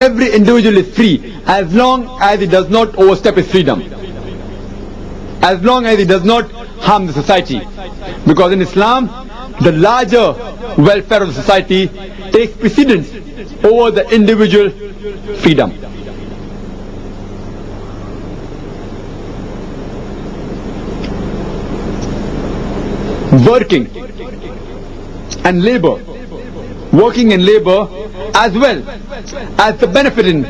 every individual is free as long as he does not overstep his freedom, as long as he does not harm the society. Because in Islam, the larger welfare of the society takes precedence over the individual freedom. Working and labor as well as the benefit in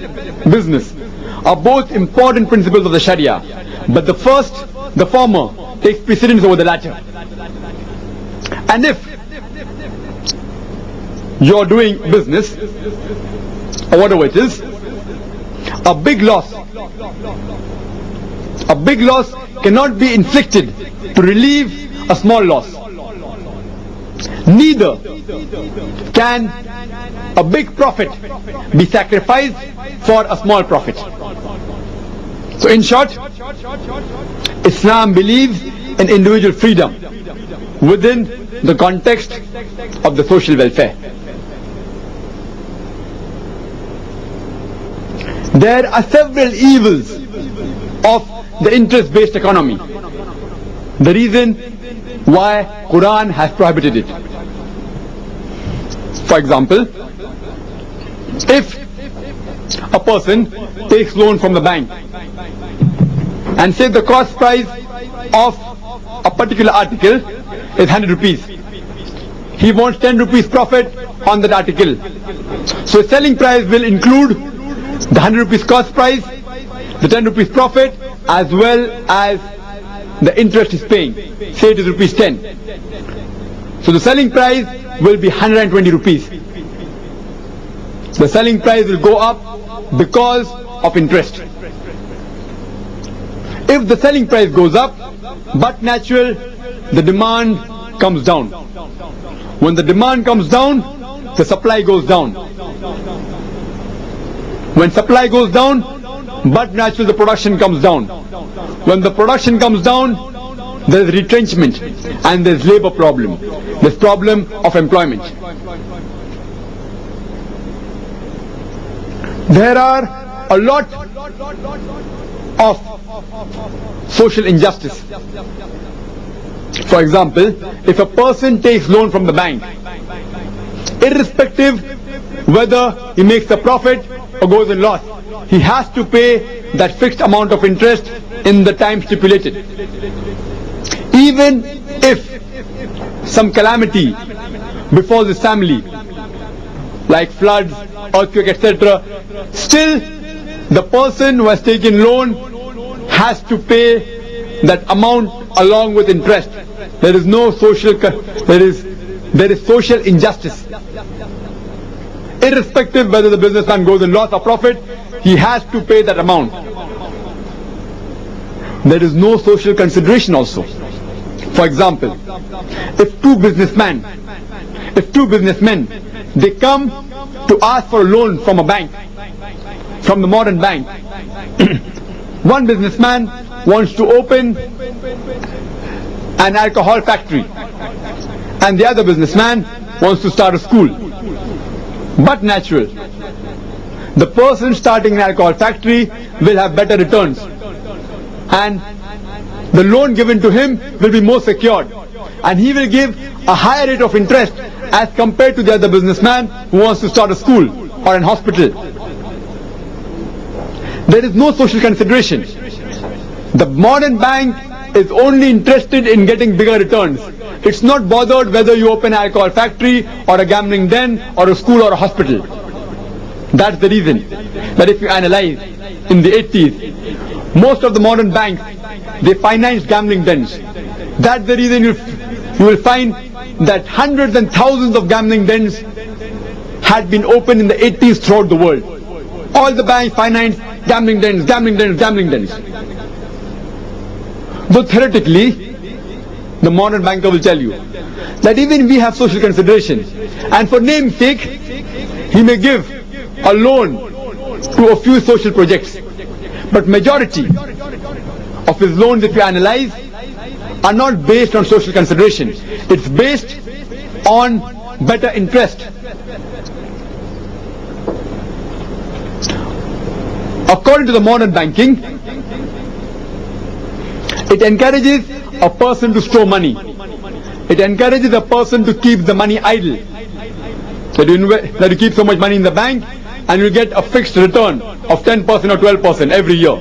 business are both important principles of the Sharia, but the former takes precedence over the latter. And if you're doing business or whatever it is, a big loss cannot be inflicted to relieve a small loss. Neither can a big profit be sacrificed for a small profit. So in short, Islam believes in individual freedom within the context of the social welfare. There are several evils of the interest-based economy. The reason why Quran has prohibited it. For example, if a person takes loan from the bank and says the cost price of a particular article is 100 rupees, he wants 10 rupees profit on that article. So his selling price will include the 100 rupees cost price, the 10 rupees profit, as well as the interest is paying. Say it is rupees 10. So the selling price will be 120 rupees. The selling price will go up because of interest. If the selling price goes up, but natural, the demand comes down. When the demand comes down, the supply goes down. When supply goes down, but natural, the production comes down. When the production comes down, there is retrenchment and there is labor problem. There is problem of employment. There are a lot of social injustice. For example, if a person takes loan from the bank, irrespective whether he makes a profit or goes in loss, he has to pay that fixed amount of interest in the time stipulated. Even if some calamity befalls his family, like floods, earthquake, etc., still the person who has taken loan has to pay that amount along with interest. There is no social, there is social injustice. Irrespective whether the businessman goes in loss or profit, he has to pay that amount. There is no social consideration also. For example, if two businessmen, they come to ask for a loan from a bank, from the modern bank. One businessman wants to open an alcohol factory and the other businessman wants to start a school. But natural, the person starting an alcohol factory will have better returns and the loan given to him will be more secured and he will give a higher rate of interest as compared to the other businessman who wants to start a school or an hospital. There is no social consideration. The modern bank is only interested in getting bigger returns. It's not bothered whether you open an alcohol factory or a gambling den or a school or a hospital. That's the reason that if you analyze in the 80s, most of the modern banks, they financed gambling dens. That's the reason you will find that hundreds and thousands of gambling dens had been opened in the 80s throughout the world. All the banks financed gambling dens. Though theoretically, the modern banker will tell you that even we have social consideration, and for name's sake, he may give a loan to a few social projects. But majority of his loans, if you analyze, are not based on social consideration. It's based on better interest. According to the modern banking, it encourages a person to store money. It encourages a person to keep the money idle. That you keep so much money in the bank and you get a fixed return of 10% or 12% every year.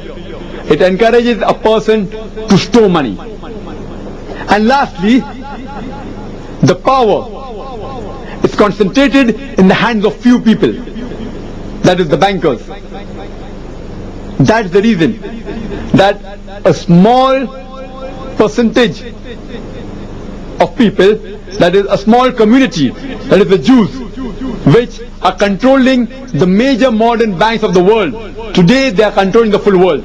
It encourages a person to store money. And lastly, the power is concentrated in the hands of few people. That is the bankers. That's the reason that a small percentage of people, that is a small community, that is the Jews, which are controlling the major modern banks of the world. Today they are controlling the full world.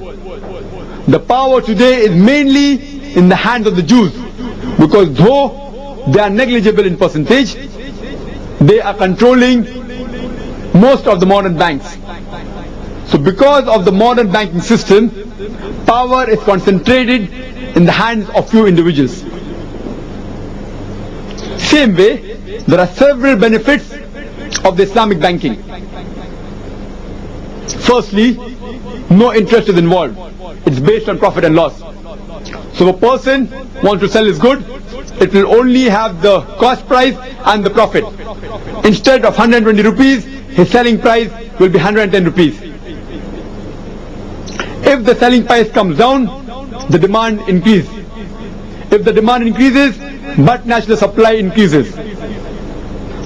The power today is mainly in the hands of the Jews, because though they are negligible in percentage, they are controlling most of the modern banks. So because of the modern banking system, power is concentrated in the hands of few individuals. Same way, there are several benefits of the Islamic banking. Firstly, no interest is involved. It's based on profit and loss. So if a person wants to sell his good, it will only have the cost price and the profit. Instead of 120 rupees, his selling price will be 110 rupees. If the selling price comes down, the demand increases. If the demand increases, but natural supply increases.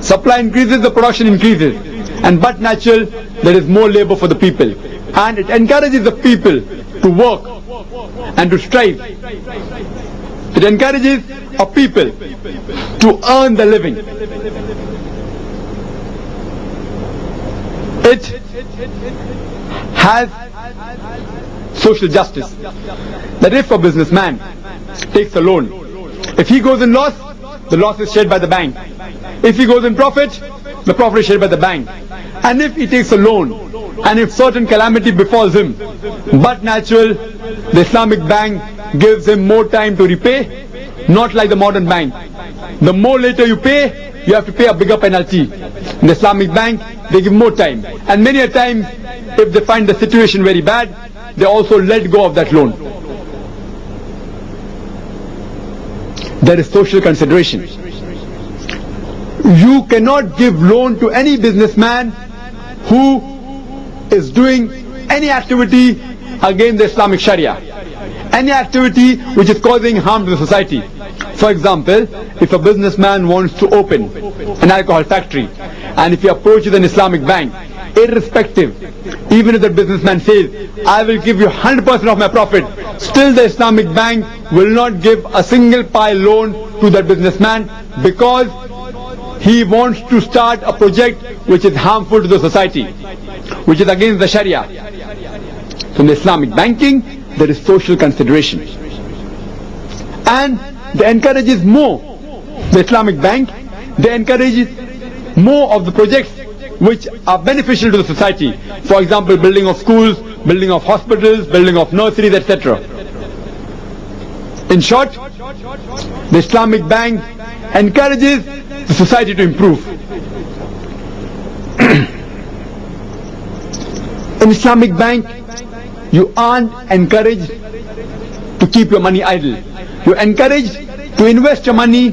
Supply increases, the production increases. And but natural, there is more labor for the people. And it encourages the people to work and to strive. It encourages a people to earn the living. It has social justice. That if a businessman takes a loan, if he goes in loss, the loss is shared by the bank. If he goes in profit, the profit is shared by the bank. And if he takes a loan, and if certain calamity befalls him, but natural, the Islamic bank gives him more time to repay, not like the modern bank. The more later you pay, you have to pay a bigger penalty. In the Islamic bank, they give more time. And many a time, if they find the situation very bad, they also let go of that loan. There is social consideration. You cannot give loan to any businessman who is doing any activity against the Islamic Sharia. Any activity which is causing harm to the society. For example, if a businessman wants to open an alcohol factory, and if he approaches an Islamic bank, irrespective, even if the businessman says, I will give you 100% of my profit, still the Islamic bank will not give a single pi loan to that businessman, because he wants to start a project which is harmful to the society, which is against the Sharia. So in the Islamic banking, there is social consideration. And they encourages more, the Islamic bank, they encourage more of the projects which are beneficial to the society. For example, building of schools, building of hospitals, building of nurseries, etc. In short, the Islamic bank encourages the society to improve. In Islamic bank, you aren't encouraged to keep your money idle. You're encouraged to invest your money